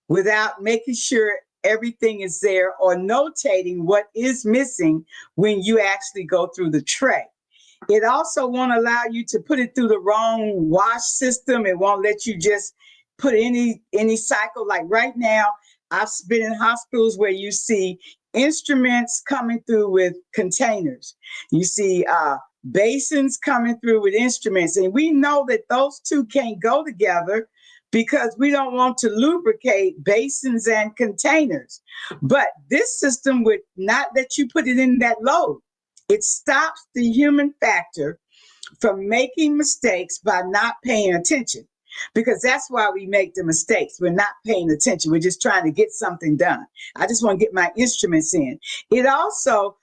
without making sure everything is there, or notating what is missing when you actually go through the tray. It also won't allow you to put it through the wrong wash system. It won't let you just put any cycle. Like right now, I've been in hospitals where you see instruments coming through with containers. You see basins coming through with instruments. And we know that those two can't go together, because we don't want to lubricate basins and containers. But this system would not let you put it in that load. It stops the human factor from making mistakes by not paying attention, because that's why we make the mistakes. We're not paying attention. We're just trying to get something done. I just want to get my instruments in. It also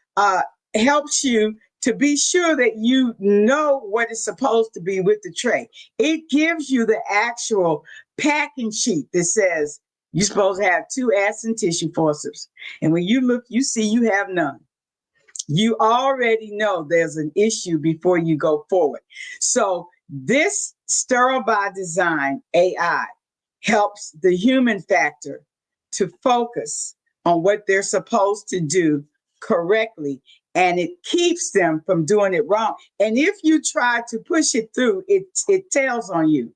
helps you to be sure that you know what is supposed to be with the tray. It gives you the actual packing sheet that says you're supposed to have 2 ass and tissue forceps. And when you look, you see you have none. You already know there's an issue before you go forward. So this Sterile by Design AI helps the human factor to focus on what they're supposed to do correctly, and it keeps them from doing it wrong. And if you try to push it through, it tells on you.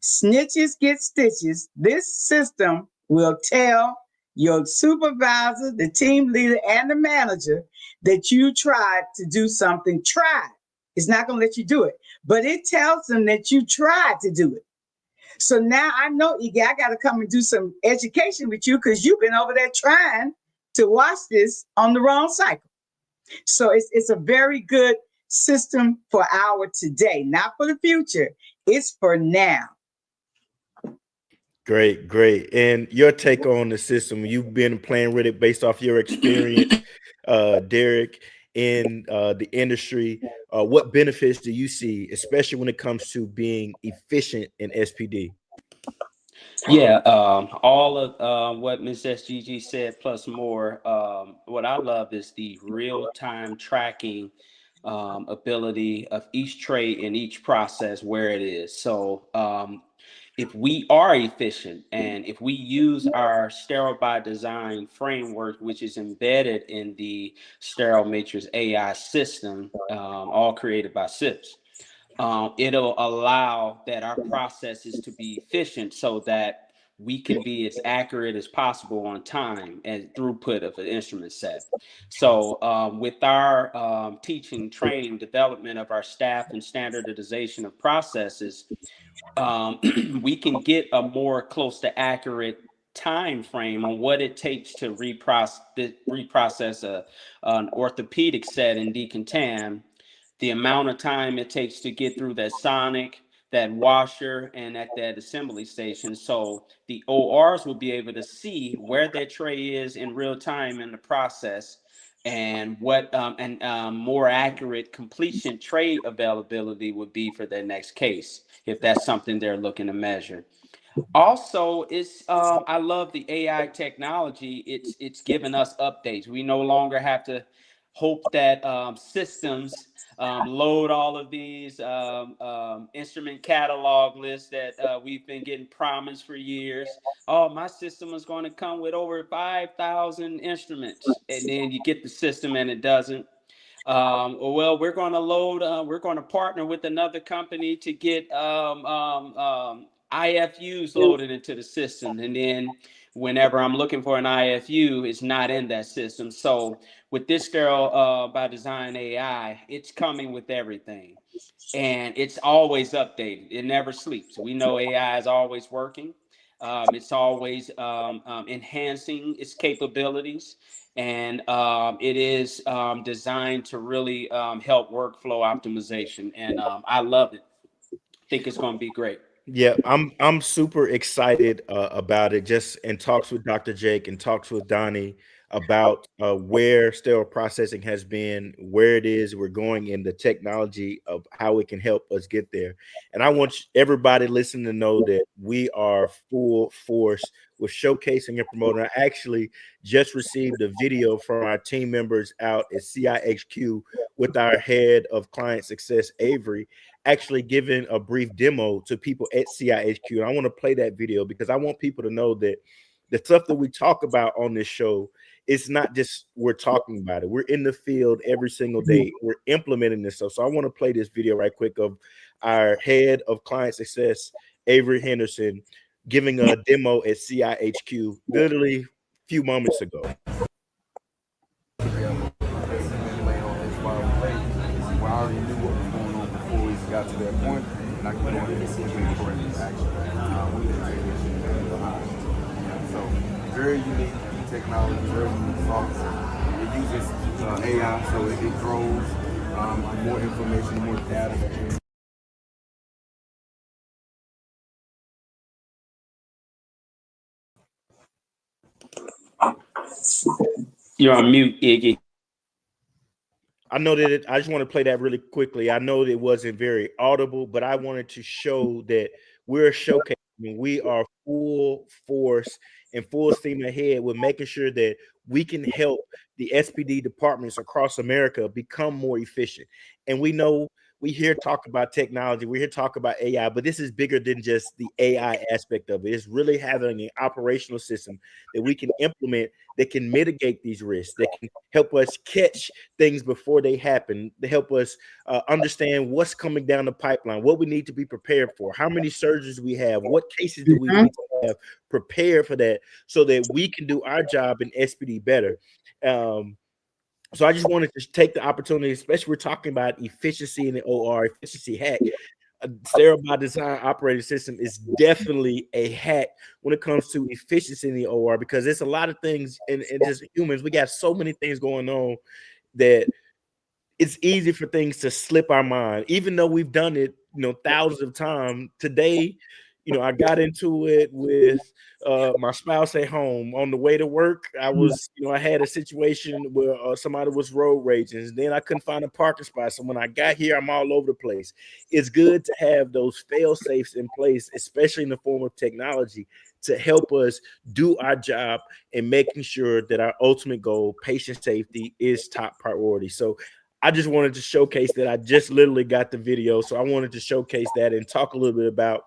Snitches get stitches. This system will tell your supervisor, the team leader, and the manager that you tried to do something. Tried. It's not going to let you do it, but it tells them that you tried to do it. So now I know, Iggy, I got to come and do some education with you, because you've been over there trying to watch this on the wrong cycle. So it's a very good system for our today, not for the future. It's for now. Great, great. And your take on the system, you've been playing with it based off your experience, Derrick, in the industry. What benefits do you see, especially when it comes to being efficient in SPD? Yeah, all of what Ms. SGG said plus more. What I love is the real-time tracking ability of each tray in each process, where it is. So if we are efficient, and if we use our Sterile by Design framework, which is embedded in the Sterile Matrix AI system, all created by SIPS, it'll allow that our processes to be efficient, so that we can be as accurate as possible on time and throughput of an instrument set. So with our teaching, training, development of our staff, and standardization of processes, we can get a more close to accurate time frame on what it takes to reprocess an orthopedic set in decontam the amount of time it takes to get through that sonic, that washer, and at that assembly station. So the ORs will be able to see where that tray is in real time in the process, and what more accurate completion tray availability would be for their next case, if that's something they're looking to measure. Also, it's I love the AI technology. It's given us updates. We no longer have to hope that systems load all of these instrument catalog lists that we've been getting promised for years. Oh, my system is going to come with over 5,000 instruments, and then you get the system and it doesn't. Well, we're going to load, we're going to partner with another company to get IFUs loaded into the system. And then whenever I'm looking for an IFU, it's not in that system. So with this Sterile by Design AI, it's coming with everything. And it's always updated. It never sleeps. We know AI is always working. It's always enhancing its capabilities, and it is designed to really help workflow optimization. And I love it. Think it's going to be great. Yeah, I'm super excited about it. Just in talks with Dr. Jake and talks with Donnie about where sterile processing has been, where it is, we're going in the technology of how it can help us get there. And I want everybody listening to know that we are full force with showcasing and promoting. I actually just received a video from our team members out at CIHQ with our head of client success, Avery, actually giving a brief demo to people at CIHQ. And I want to play that video because I want people to know that the stuff that we talk about on this show, it's not just we're talking about it. We're in the field every single day. We're implementing this stuff. So I want to play this video right quick of our head of client success, Avery Henderson, giving a demo at CIHQ literally a few moments ago. I already knew what was going on before we got to that point, and I can go ahead and put corrective action So, very unique technology, very unique software. It uses AI, so it grows more information, more data. You're on mute, Iggy. I know that I just want to play that really quickly. I know that it wasn't very audible, but I wanted to show that we're showcasing. We are full force and full steam ahead with making sure that we can help the SPD departments across America become more efficient. And we know we hear talk about technology, we hear talk about AI, but this is bigger than just the AI aspect of it. It's really having an operational system that we can implement that can mitigate these risks, that can help us catch things before they happen, to help us understand what's coming down the pipeline, what we need to be prepared for, how many surgeries we have, what cases do we need to have prepared for that, so that we can do our job in SPD better. So I just wanted to take the opportunity, especially we're talking about efficiency in the OR, efficiency hack. A Sterile by Design operating system is definitely a hack when it comes to efficiency in the OR, because there's a lot of things, and just humans, we got so many things going on that it's easy for things to slip our mind, even though we've done it, thousands of times. Today, I got into it with my spouse at home. On the way to work, I was, I had a situation where somebody was road raging. Then I couldn't find a parking spot. So when I got here, I'm all over the place. It's good to have those fail safes in place, especially in the form of technology, to help us do our job and making sure that our ultimate goal, patient safety, is top priority. So I just wanted to showcase that. I just literally got the video. So I wanted to showcase that and talk a little bit about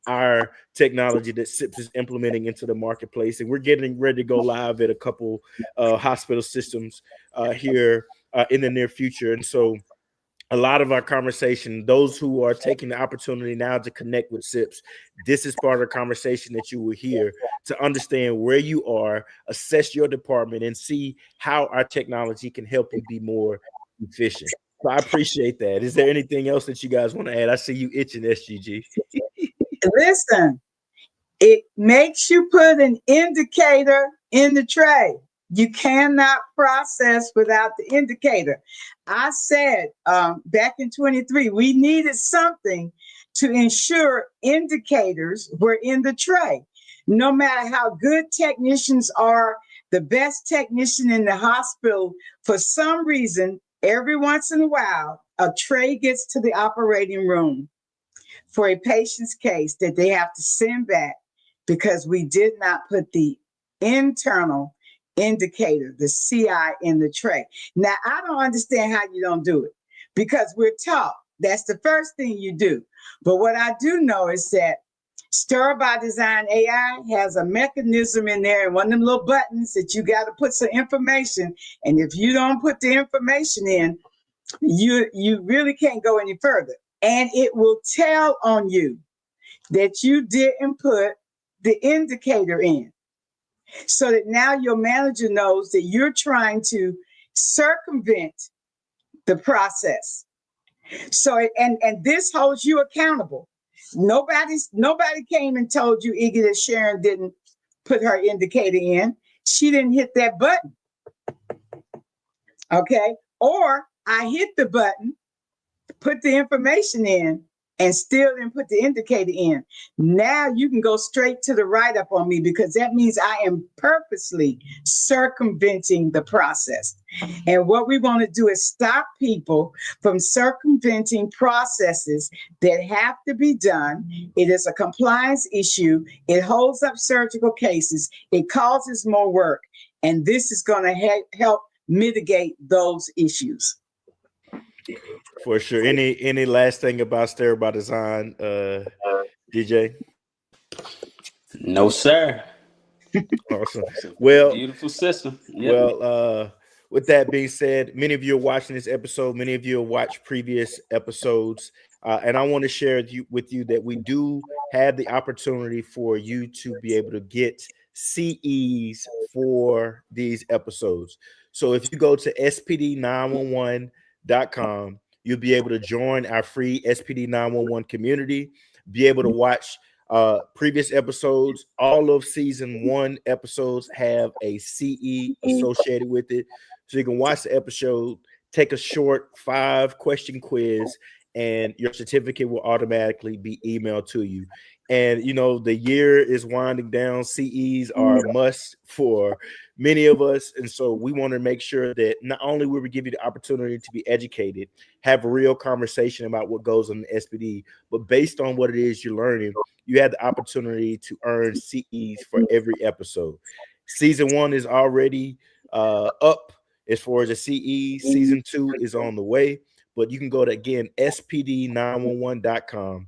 our technology that SIPS is implementing into the marketplace. And we're getting ready to go live at a couple hospital systems here in the near future. And so a lot of our conversation, those who are taking the opportunity now to connect with SIPS, this is part of the conversation that you will hear to understand where you are, assess your department, and see how our technology can help you be more efficient. So I appreciate that. Is there anything else that you guys want to add? I see you itching, SGG. Listen, it makes you put an indicator in the tray. You cannot process without the indicator. I said back in 23, we needed something to ensure indicators were in the tray. No matter how good technicians are, the best technician in the hospital, for some reason, every once in a while, a tray gets to the operating room for a patient's case that they have to send back because we did not put the internal indicator, the CI, in the tray. Now, I don't understand how you don't do it because we're taught that's the first thing you do. But what I do know is that Sterile by Design AI has a mechanism in there and one of them little buttons that you got to put some information. And if you don't put the information in, you really can't go any further. And it will tell on you that you didn't put the indicator in. So that now your manager knows that you're trying to circumvent the process. So, and this holds you accountable. Nobody came and told you, Iggy, that Sharon didn't put her indicator in. She didn't hit that button. Okay. Or I hit the button, put the information in, and still didn't put the indicator in. Now you can go straight to the write-up on me because that means I am purposely circumventing the process. And what we want to do is stop people from circumventing processes that have to be done. It is a compliance issue. It holds up surgical cases. It causes more work. And this is going to help mitigate those issues. For sure. Any last thing about Sterile by Design, DJ? No, sir. Awesome. Well, Beautiful system. Yep. Well, with that being said, many of you are watching this episode. Many of you have watched previous episodes. And I want to share with you that we do have the opportunity for you to be able to get CEs for these episodes. So if you go to SPD911.com, you'll be able to join our free SPD911 community, be able to watch previous episodes. All of season 1 episodes have a CE associated with it. So you can watch the episode, take a short 5-question quiz, and your certificate will automatically be emailed to you. And, you know, the year is winding down. CEs are a must for many of us. And so we want to make sure that not only will we give you the opportunity to be educated, have a real conversation about what goes on the SPD, but based on what it is you're learning, you have the opportunity to earn CEs for every episode. Season 1 is already up as far as the CEs. Season 2 is on the way, but you can go to, again, SPD911.com.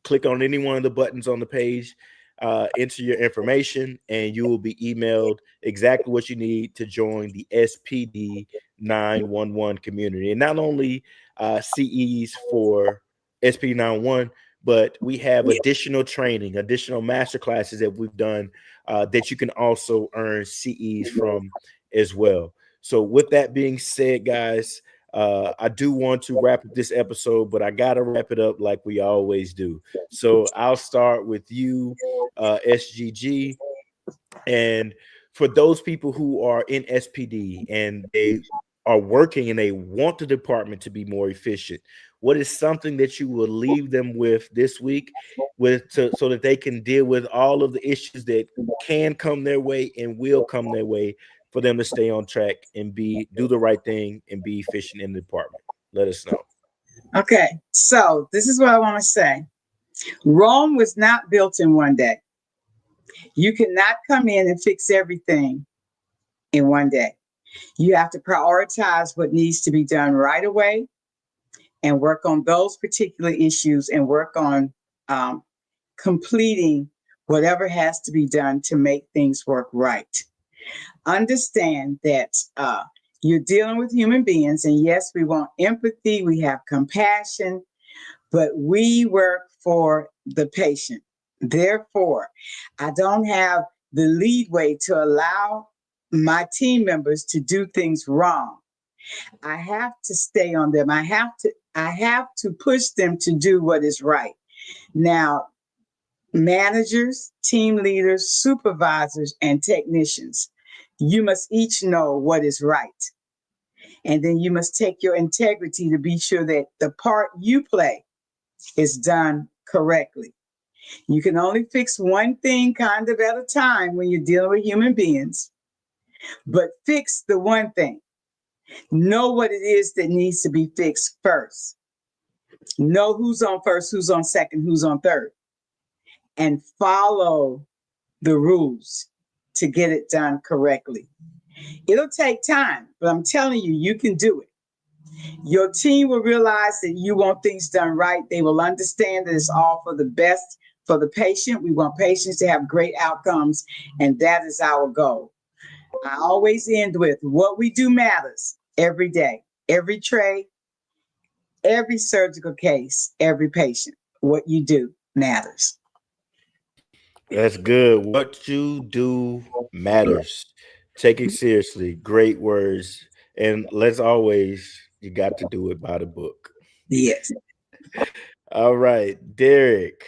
Click on any one of the buttons on the page, enter your information, and you will be emailed exactly what you need to join the SPD 911 community. And not only CEs for SPD 911, but we have additional training, additional master classes that we've done that you can also earn CEs from as well. So with that being said, guys, I do want to wrap up this episode, but I got to wrap it up like we always do. So I'll start with you, SGG. And for those people who are in SPD and they are working and they want the department to be more efficient, what is something that you will leave them with this week so that they can deal with all of the issues that can come their way and will come their way, for them to stay on track and do the right thing and be efficient in the department? Let us know. Okay, so this is what I want to say. Rome was not built in one day. You cannot come in and fix everything in one day. You have to prioritize what needs to be done right away and work on those particular issues and work on completing whatever has to be done to make things work right. Understand that you're dealing with human beings, and yes, we want empathy, we have compassion, but we work for the patient. Therefore, I don't have the leadway to allow my team members to do things wrong. I have to stay on them. I have to push them to do what is right. Now, managers, team leaders, supervisors, and technicians, You must each know what is right. And then you must take your integrity to be sure that the part you play is done correctly. You can only fix one thing kind of at a time when you're dealing with human beings, but fix the one thing. Know what it is that needs to be fixed first. Know who's on first, who's on second, who's on third, and follow the rules to get it done correctly. It'll take time, but I'm telling you, you can do it. Your team will realize that you want things done right. They will understand that it's all for the best for the patient. We want patients to have great outcomes, and that is our goal. I always end with what we do matters every day, every tray, every surgical case, every patient. What you do matters. That's good. What you do matters. Take it seriously. Great words. And let's always, you got to do it by the book. Yes. All right, Derrick.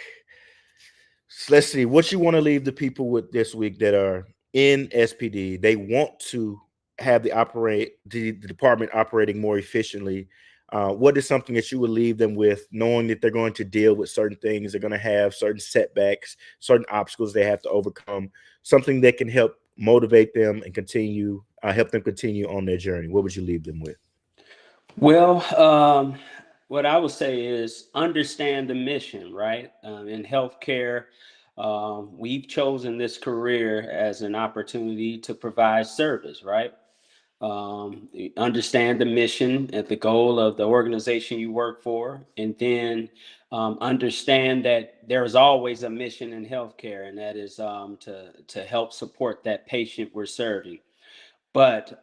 Let's see what you want to leave the people with this week that are in SPD. They want to have the department operating more efficiently. What is something that you would leave them with, knowing that they're going to deal with certain things, they're going to have certain setbacks, certain obstacles they have to overcome, something that can help motivate them and help them continue on their journey? What would you leave them with? Well, what I would say is understand the mission, right? In healthcare, we've chosen this career as an opportunity to provide service, right? Understand the mission and the goal of the organization you work for, and then understand that there's always a mission in healthcare, and that is to help support that patient we're serving. But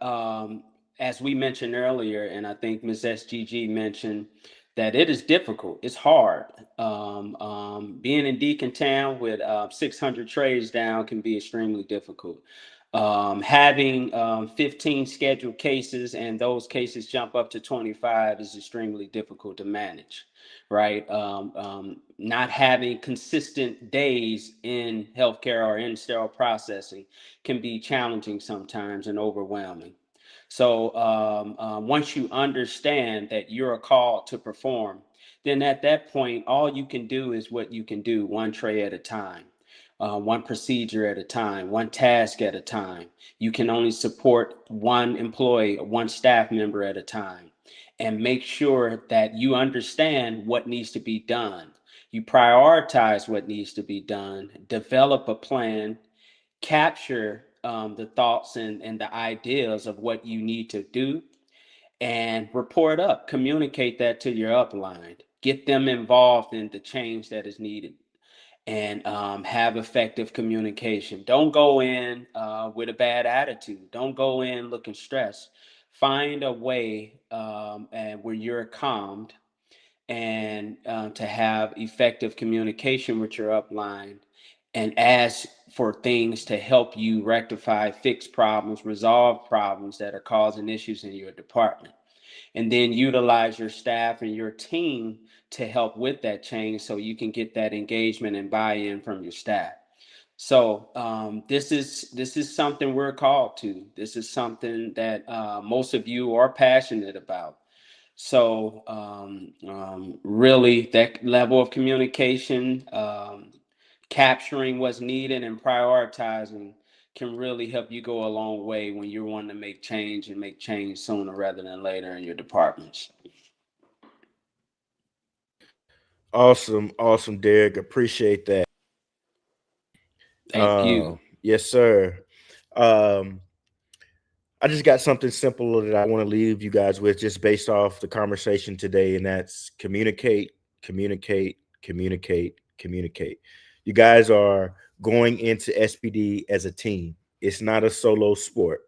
as we mentioned earlier, and I think Ms. SGG mentioned, that it is difficult. It's hard. Being in Decontam with 600 trays down can be extremely difficult. Having 15 scheduled cases and those cases jump up to 25 is extremely difficult to manage, right? Not having consistent days in healthcare or in sterile processing can be challenging sometimes and overwhelming. So once you understand that you're called to perform, then at that point, all you can do is what you can do, one tray at a time, one procedure at a time, one task at a time. You can only support one employee, one staff member at a time, and make sure that you understand what needs to be done. You prioritize what needs to be done, develop a plan, capture the thoughts and the ideas of what you need to do, and report up, communicate that to your upline, get them involved in the change that is needed, and have effective communication. Don't go in with a bad attitude. Don't go in looking stressed. Find a way and where you're calmed, and to have effective communication with your upline, and ask for things to help you rectify, fix problems, resolve problems that are causing issues in your department. And then utilize your staff and your team to help with that change so you can get that engagement and buy-in from your staff. So this is something we're called to. This is something that most of you are passionate about. So really, that level of communication, capturing what's needed and prioritizing can really help you go a long way when you're wanting to make change and make change sooner rather than later in your departments. Awesome, awesome, Derrick. Appreciate that. Thank you. Yes, sir. Um, I just got something simple that I want to leave you guys with just based off the conversation today, and that's communicate, communicate, communicate, communicate. You guys are going into SPD as a team. It's not a solo sport.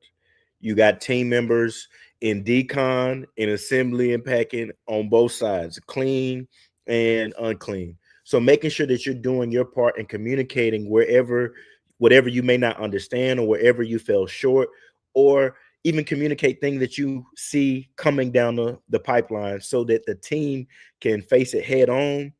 You got team members in decon, in assembly and packing on both sides, clean and unclean. So making sure that you're doing your part and communicating whatever you may not understand or wherever you fell short, or even communicate things that you see coming down the pipeline so that the team can face it head on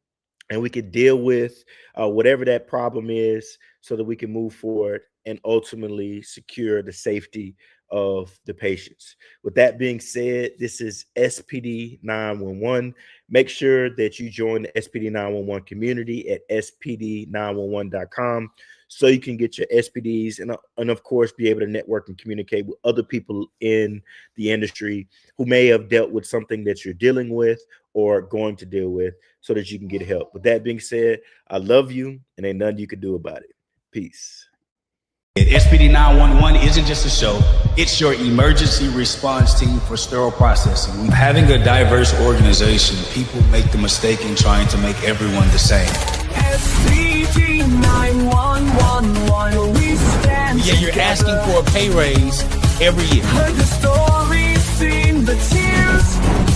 and we could deal with whatever that problem is so that we can move forward and ultimately secure the safety of the patients. With that being said, this is SPD 911. Make sure that you join the SPD 911 community at spd911.com so you can get your SPDs and of course be able to network and communicate with other people in the industry who may have dealt with something that you're dealing with or going to deal with, so that you can get help. With that being said, I love you and ain't nothing you can do about it. Peace. SPD 911 isn't just a show, it's your emergency response team for sterile processing. Having a diverse organization, people make the mistake in trying to make everyone the same. SPD911, we stand Yeah, you're asking together. for a pay raise every year. Heard the stories, seen the tears.